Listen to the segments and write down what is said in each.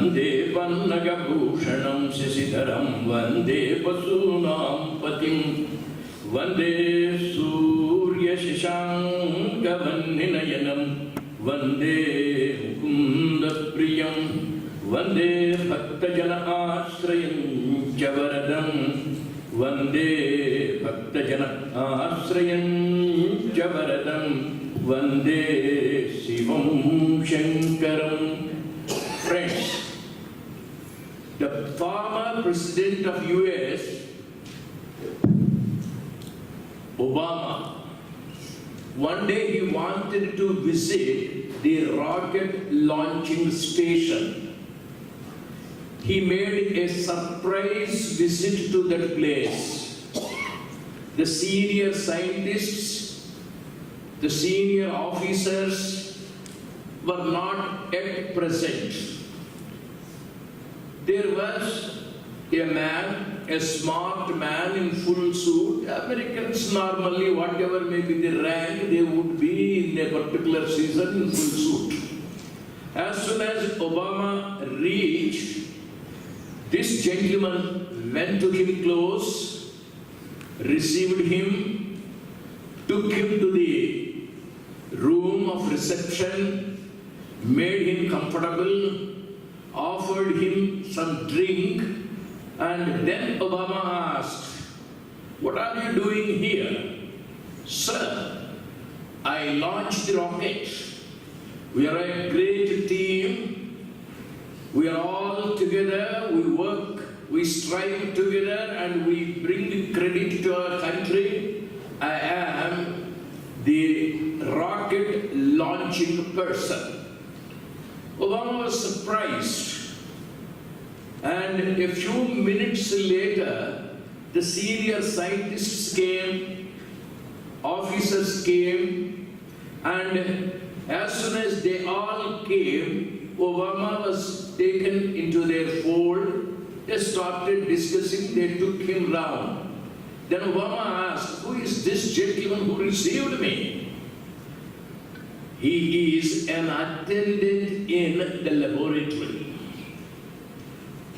वन्दे पन्नगभूषणं शशिधरं वन्दे पशूनां पतिं वन्दे सूर्यशशाङ्कवह्निनयनं वन्दे मुकुन्दप्रियं वन्दे भक्तजन आश्रयं च वरदं वन्दे भक्तजन आश्रयं च वरदं वन्दे शिवं शङ्करं. Friends, the former president of US, Obama, one day he wanted to visit the rocket launching station. He made a surprise visit to that place. The senior scientists, the senior officers were not yet present. There was a man, a smart man in full suit. Americans normally, whatever may be the rank, they would be in a particular season in full suit. As soon as Obama reached, this gentleman went to him close, received him, took him to the room of reception, made him comfortable, offered him some drink, and then Obama asked, "What are you doing here?" "Sir, I launched the rocket. We are a great team. We are all together, we work, we strive together, and we bring credit to our country. I am the rocket launching person." Obama was surprised, and a few minutes later, the senior scientists came, officers came, and as soon as they all came, Obama was taken into their fold. They started discussing, they took him round. Then Obama asked, "Who is this gentleman who received me?" "He is an attendant in the laboratory.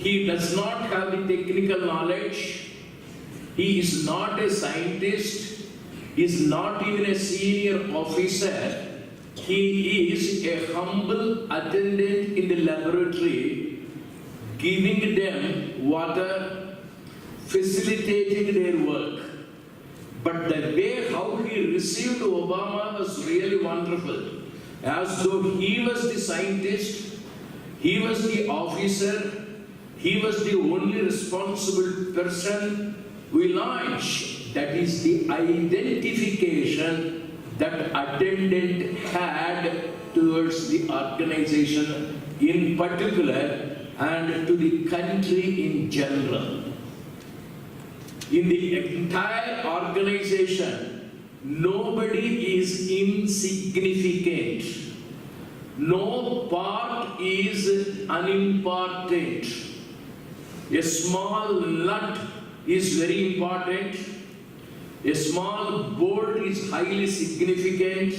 He does not have the technical knowledge. He is not a scientist. He is not even a senior officer. He is a humble attendant in the laboratory, giving them water, facilitating their work." But the way how he received Obama was really wonderful. As though he was the scientist, he was the officer, he was the only responsible person. We launch. That is the identification that attendant had towards the organization in particular and to the country in general. In the entire organization, nobody is insignificant. No part is unimportant. A small nut is very important. A small bolt is highly significant.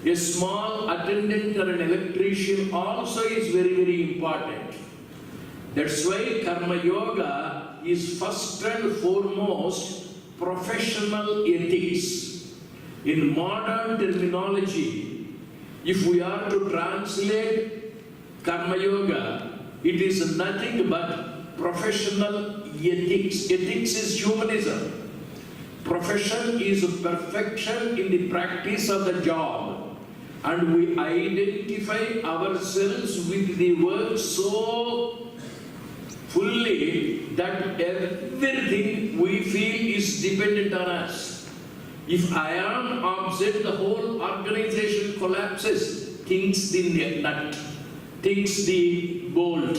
A small attendant or an electrician also is very, very important. That's why Karma Yoga is first and foremost professional ethics. In modern terminology, if we are to translate Karma Yoga, it is nothing but professional ethics. Ethics is humanism. Profession is perfection in the practice of the job, and we identify ourselves with the work so fully that everything we feel is dependent on us. If I am absent, the whole organization collapses, thinks the nut, thinks the bolt.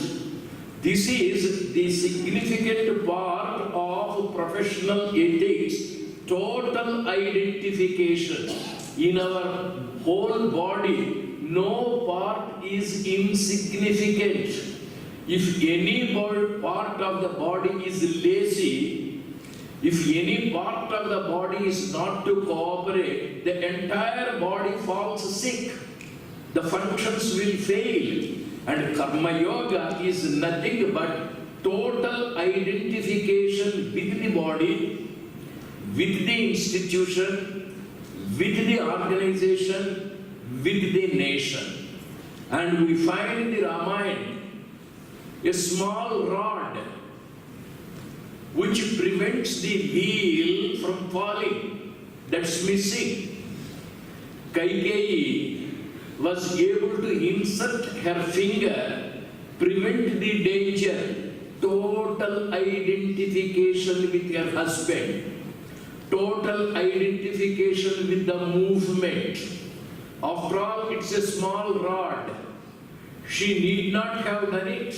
This is the significant part of professional ethics, total identification. In our whole body, no part is insignificant. If any part of the body is lazy, if any part of the body is not to cooperate, the entire body falls sick. The functions will fail. And Karma Yoga is nothing but total identification with the body, with the institution, with the organization, with the nation. And we find in the Ramayana a small rod which prevents the wheel from falling. That's missing. Kaikeyi was able to insert her finger, prevent the danger, total identification with her husband, total identification with the movement. After all, it's a small rod. She need not have done it.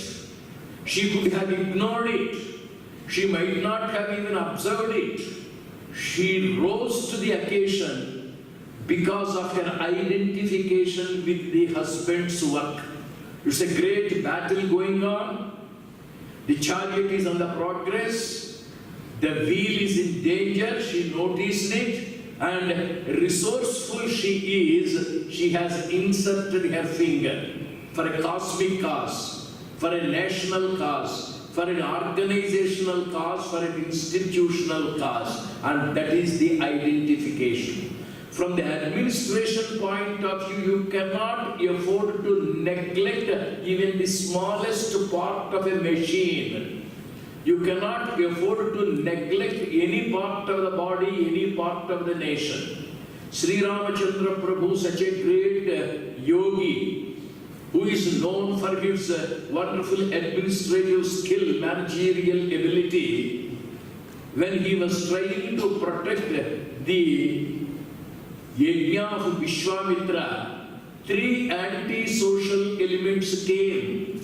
She could have ignored it. She might not have even observed it. She rose to the occasion because of her identification with the husband's work. It's a great battle going on. The chariot is under progress. The wheel is in danger. She noticed it. And resourceful she is, she has inserted her finger for a cosmic cause, for a national cause, for an organizational cause, for an institutional cause, and that is the identification. From the administration point of view, you cannot afford to neglect even the smallest part of a machine. You cannot afford to neglect any part of the body, any part of the nation. Sri Ramachandra Prabhu, such a great yogi, who is known for his wonderful administrative skill, managerial ability, when he was trying to protect the Yajna of Vishwamitra, three anti-social elements came.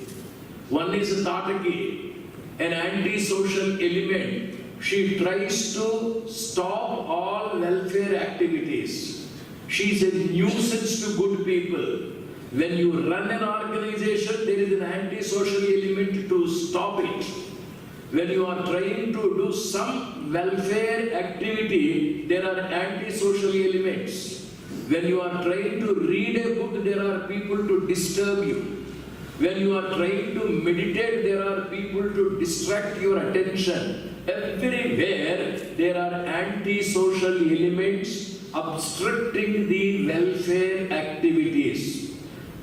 One is Tataki, an anti-social element. She tries to stop all welfare activities. She is a nuisance to good people. When you run an organization, there is an anti-social element to stop it. When you are trying to do some welfare activity, there are anti-social elements. When you are trying to read a book, there are people to disturb you. When you are trying to meditate, there are people to distract your attention. Everywhere, there are anti-social elements obstructing the welfare activities.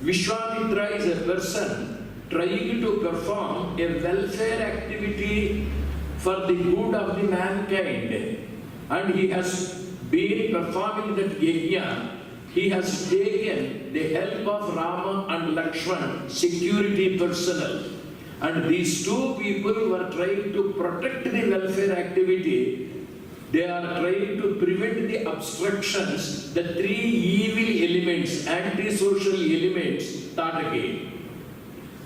Vishwamitra is a person trying to perform a welfare activity for the good of the mankind. And he has been performing that yajna. He has taken the help of Rama and Lakshman, security personnel. And these two people were trying to protect the welfare activity. They are trying to prevent the obstructions, the three evil elements, anti-social elements, Tataki.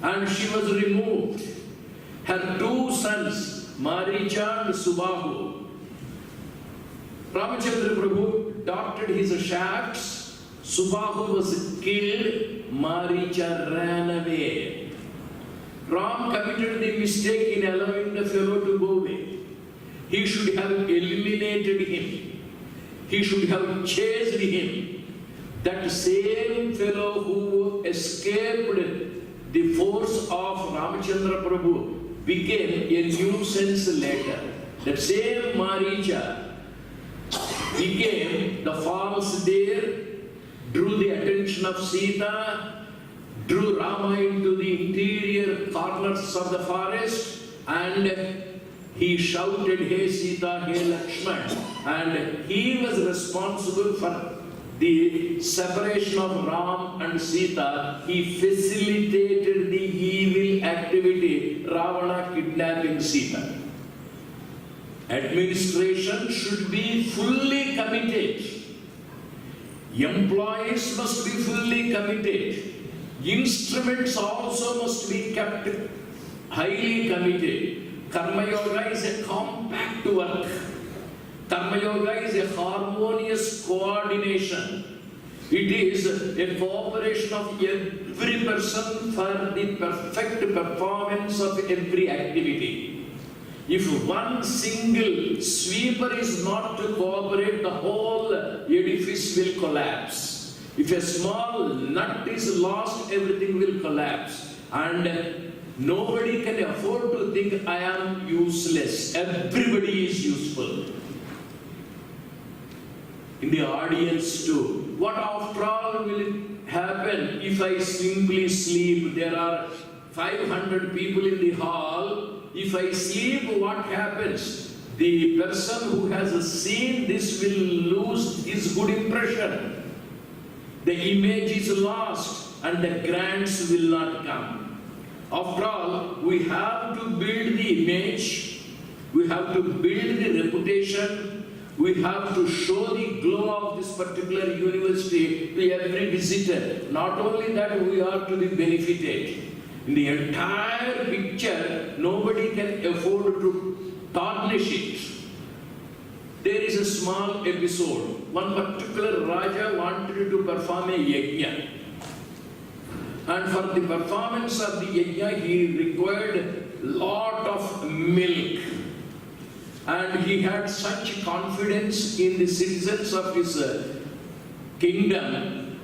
And she was removed. Her two sons, Maricha and Subahu. Ramachandra Prabhu doctored his shafts. Subahu was killed. Maricha ran away. Ram committed the mistake in allowing the fellow to go away. He should have eliminated him. He should have chased him. That same fellow who escaped the force of Ramachandra Prabhu became a nuisance later. That same Maricha became the false deer, drew the attention of Sita, drew Rama into the interior corners of the forest, and he shouted, "Hey Sita, hey Lakshman," and he was responsible for the separation of Ram and Sita. He facilitated the evil activity, Ravana kidnapping Sita. Administration should be fully committed. Employees must be fully committed. Instruments also must be kept highly committed. Karma Yoga is a compact work. Karma Yoga is a harmonious coordination. It is a cooperation of every person for the perfect performance of every activity. If one single sweeper is not to cooperate, the whole edifice will collapse. If a small nut is lost, everything will collapse. And nobody can afford to think I am useless. Everybody is useful. In the audience too. What after all will happen if I simply sleep? There are 500 people in the hall. If I sleep, what happens? The person who has seen this will lose his good impression. The image is lost and the grants will not come. After all, we have to build the image, we have to build the reputation, we have to show the glow of this particular university to every visitor. Not only that, we are to be benefited. In the entire picture, nobody can afford to tarnish it. There is a small episode. One particular Raja wanted to perform a yajna. And for the performance of the yajna, he required a lot of milk. And he had such confidence in the citizens of his kingdom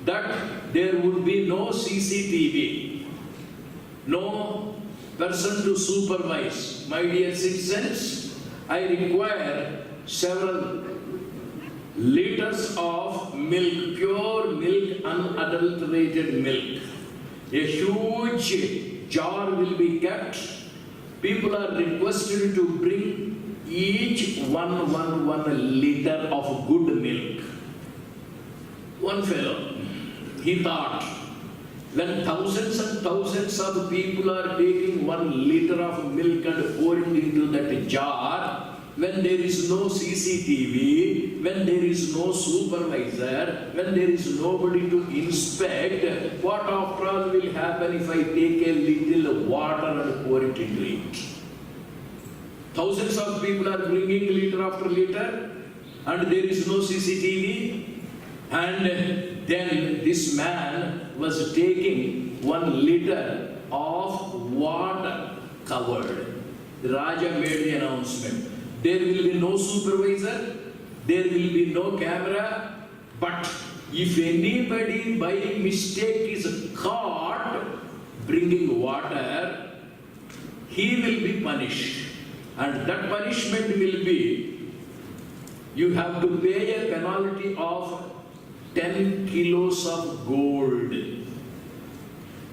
that there would be no CCTV, no person to supervise. My dear citizens, I require several liters of milk, pure milk, unadulterated milk. A huge jar will be kept. People are requested to bring each one liter of good milk. One fellow, he thought, when thousands and thousands of people are taking 1 liter of milk and pouring into that jar, when there is no CCTV, when there is no supervisor, when there is nobody to inspect, what after all will happen if I take a little water and pour it into it? Thousands of people are bringing liter after liter and there is no CCTV. And then this man was taking 1 liter of water covered. The Raja made the announcement. There will be no supervisor, there will be no camera, but if anybody by mistake is caught bringing water, he will be punished. And that punishment will be, you have to pay a penalty of 10 kilos of gold.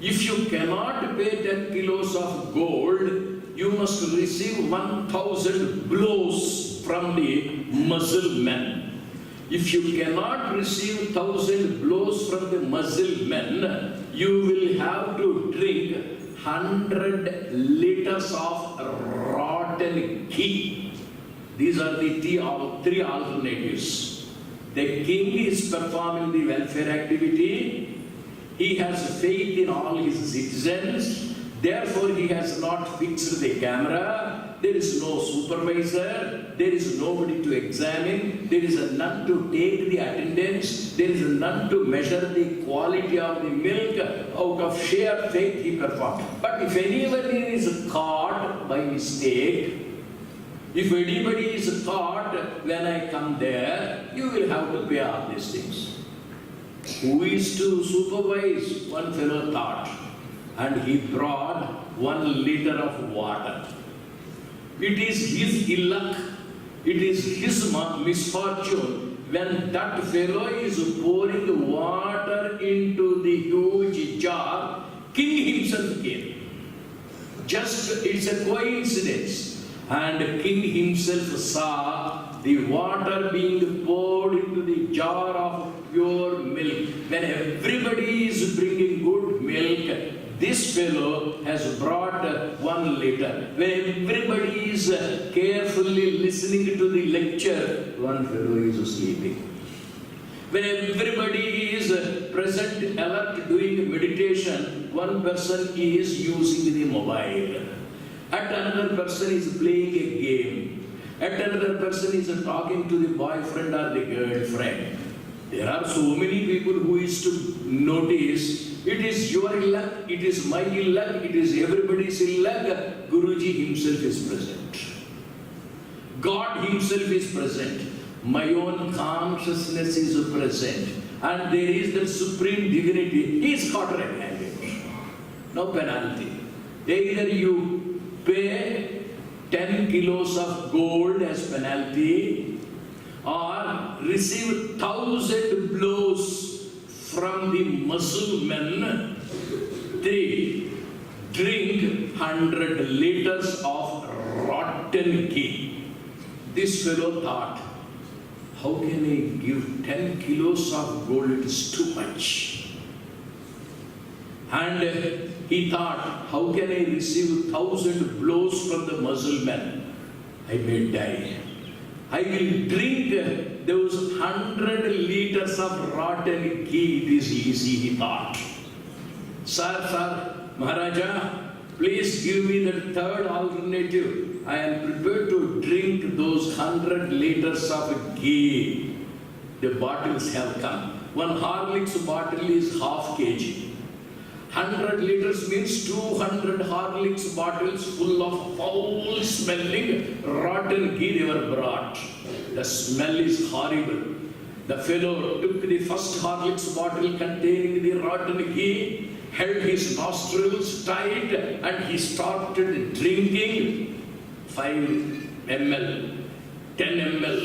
If you cannot pay 10 kilos of gold, you must receive 1,000 blows from the Muscle men. If you cannot receive 1,000 blows from the Muscle men, you will have to drink 100 liters of rotten ghee. These are the 3 alternatives. The king is performing the welfare activity. He has faith in all his citizens. Therefore, he has not fixed the camera. There is no supervisor. There is nobody to examine. There is none to take the attendance. There is none to measure the quality of the milk. Out of sheer faith, he performed. But if anybody is caught by mistake, if anybody is caught when I come there, you will have to pay all these things. Who is to supervise? One fellow thought. And he brought 1 liter of water. It is his ill luck, it is his misfortune when that fellow is pouring water into the huge jar, king himself came. Just, it's a coincidence. And king himself saw the water being poured into the jar of pure milk. When everybody is bringing good milk, this fellow has brought 1 liter. When everybody is carefully listening to the lecture, one fellow is sleeping. When everybody is present, alert, doing meditation, one person is using the mobile. At another person is playing a game. At another person is talking to the boyfriend or the girlfriend. There are so many people who is to notice. It is your ill luck, it is my ill luck, it is everybody's ill luck. Guruji himself is present. God himself is present. My own consciousness is present. And there is the supreme divinity. He is caught red-handed. no penalty. Either you pay 10 kilos of gold as penalty or receive 1,000 blows from the Muslim. 3. Drink 100 liters of rotten ghee. This fellow thought, how can I give 10 kilos of gold? It is too much. And he thought, how can I receive 1,000 blows from the Muslim? I may die. I will drink those 100 liters of rotten ghee. It is easy, he thought. Sir, Maharaja, please give me the third alternative. I am prepared to drink those 100 liters of ghee. The bottles have come. One Horlicks bottle is half kg. 100 liters means 200 Horlicks bottles full of foul smelling rotten ghee they were brought. The smell is horrible. The fellow took the first Horlicks bottle containing the rotten ghee, held his nostrils tight, and he started drinking 5 ml, 10 ml,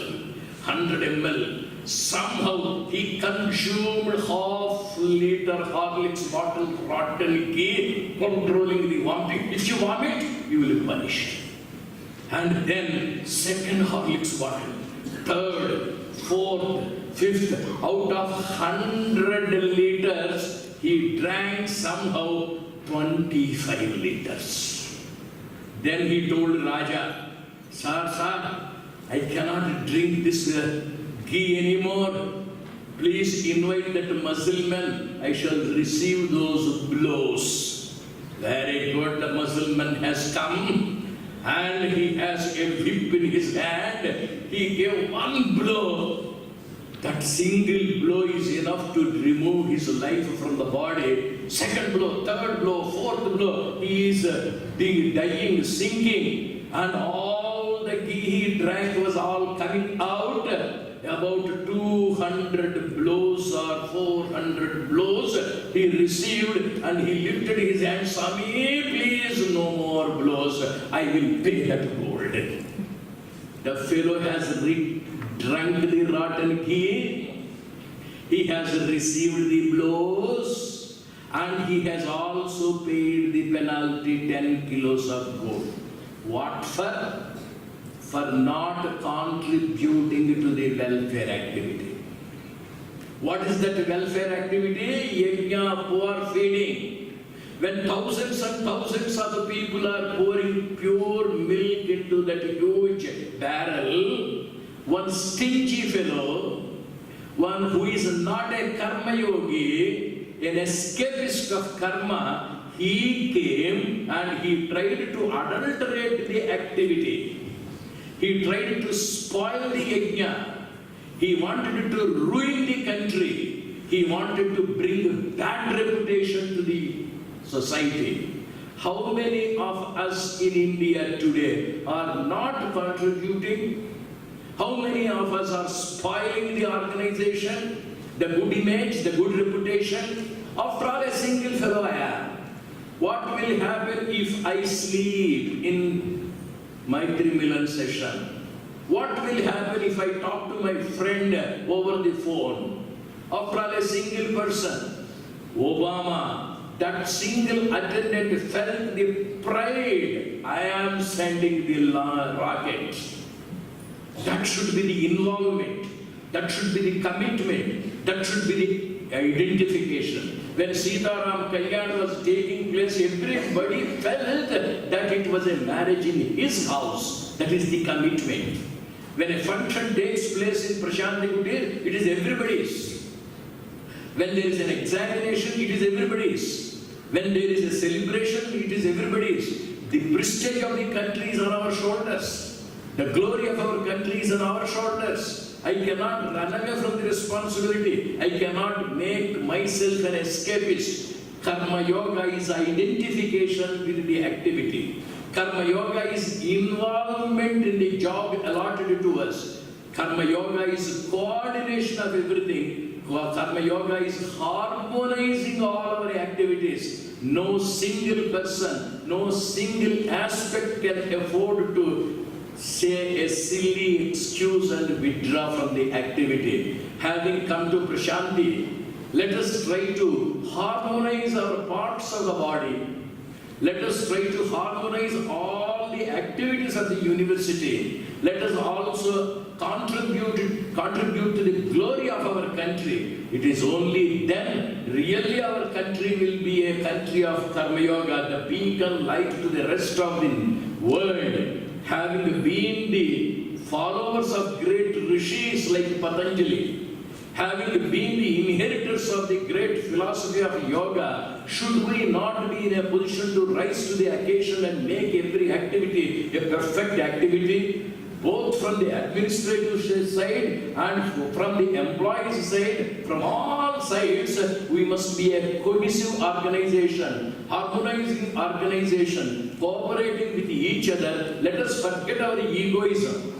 100 ml. Somehow he consumed half liter Horlicks bottle rotten ghee, controlling the vomiting. If you vomit, you will be punished. And then second Horlicks bottle, third, fourth, fifth. Out of 100 liters, he drank somehow 25 liters. Then he told Raja, Sir, I cannot drink this ghee anymore. Please invite that Muslim. I shall receive those blows. Very good, the Muslim has come and he has a whip in his hand. He gave one blow. That single blow is enough to remove his life from the body. Second blow, third blow, fourth blow. He is dying, sinking, and all the ghee he drank was all coming out. About 200 blows or 400 blows he received, and he lifted his hand. Swami, please no more blows. I will pay that gold. The fellow has drunk the rotten ghee, he has received the blows, and he has also paid the penalty 10 kilos of gold. What for? For not contributing to the welfare activity. What is that welfare activity? Yajna, poor feeding. When thousands and thousands of people are pouring pure milk into that huge barrel, one stingy fellow, one who is not a karma yogi, an escapist of karma, he came and he tried to adulterate the activity. He tried to spoil the yajna. He wanted to ruin the country. He wanted to bring bad reputation to the society. How many of us in India today are not contributing? How many of us are spoiling the organization, the good image, the good reputation? After all, a single fellow I am. What will happen if I sleep in maitrimilan session? What will happen if I talk to my friend over the phone? After all, a single person. Obama, that single attendant felt the pride. I am sending the rocket. That should be the involvement. That should be the commitment. That should be the identification. When Sitaram Kalyan was taking place, everybody felt that it was a marriage in his house. That is the commitment. When a function takes place in Prashanti Kutir, it is everybody's. When there is an examination, it is everybody's. When there is a celebration, it is everybody's. The prestige of the country is on our shoulders. The glory of our country is on our shoulders. I cannot run away from the responsibility. I cannot make myself an escapist. Karma Yoga is identification with the activity. Karma Yoga is involvement in the job allotted to us. Karma Yoga is coordination of everything, Karma Yoga is harmonizing all our activities. No single person, no single aspect can afford to say a silly excuse and withdraw from the activity. Having come to Prashanti, let us try to harmonize our parts of the body. Let us try to harmonize all the activities of the university. Let us also contribute to the glory of our country. It is only then really our country will be a country of Karma Yoga, the beacon light to the rest of the world. Having been the followers of great rishis like Patanjali, having been the inheritors of the great philosophy of yoga, should we not be in a position to rise to the occasion and make every activity a perfect activity, both from the administrative side and from the employees side, from all sides? We must be a cohesive organization, harmonizing organization, cooperating with each other. Let us forget our egoism.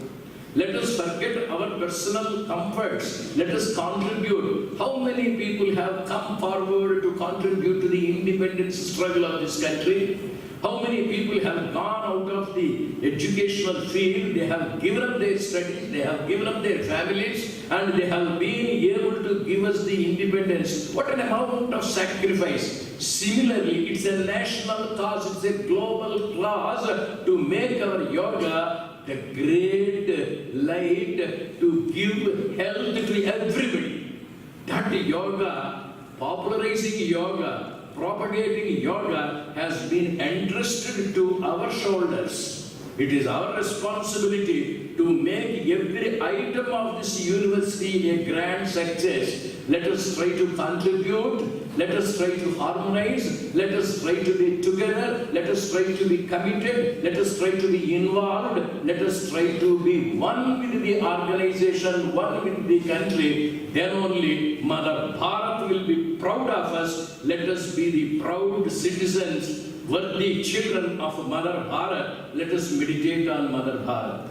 Let us forget our personal comforts. Let us contribute. How many people have come forward to contribute to the independence struggle of this country? How many people have gone out of the educational field? They have given up their studies, they have given up their families, and they have been able to give us the independence. What an amount of sacrifice. Similarly, it's a national cause, it's a global cause to make our yoga the great light to give health to everybody. That yoga, popularizing yoga, propagating yoga has been entrusted to our shoulders. It is our responsibility to make every item of this university a grand success. Let us try to contribute. Let us try to harmonize. Let us try to be together. Let us try to be committed. Let us try to be involved. Let us try to be one with the organization, one with the country. Then only Mother Bharat will be proud of us. Let us be the proud citizens, worthy children of Mother Bharat. Let us meditate on Mother Bharat.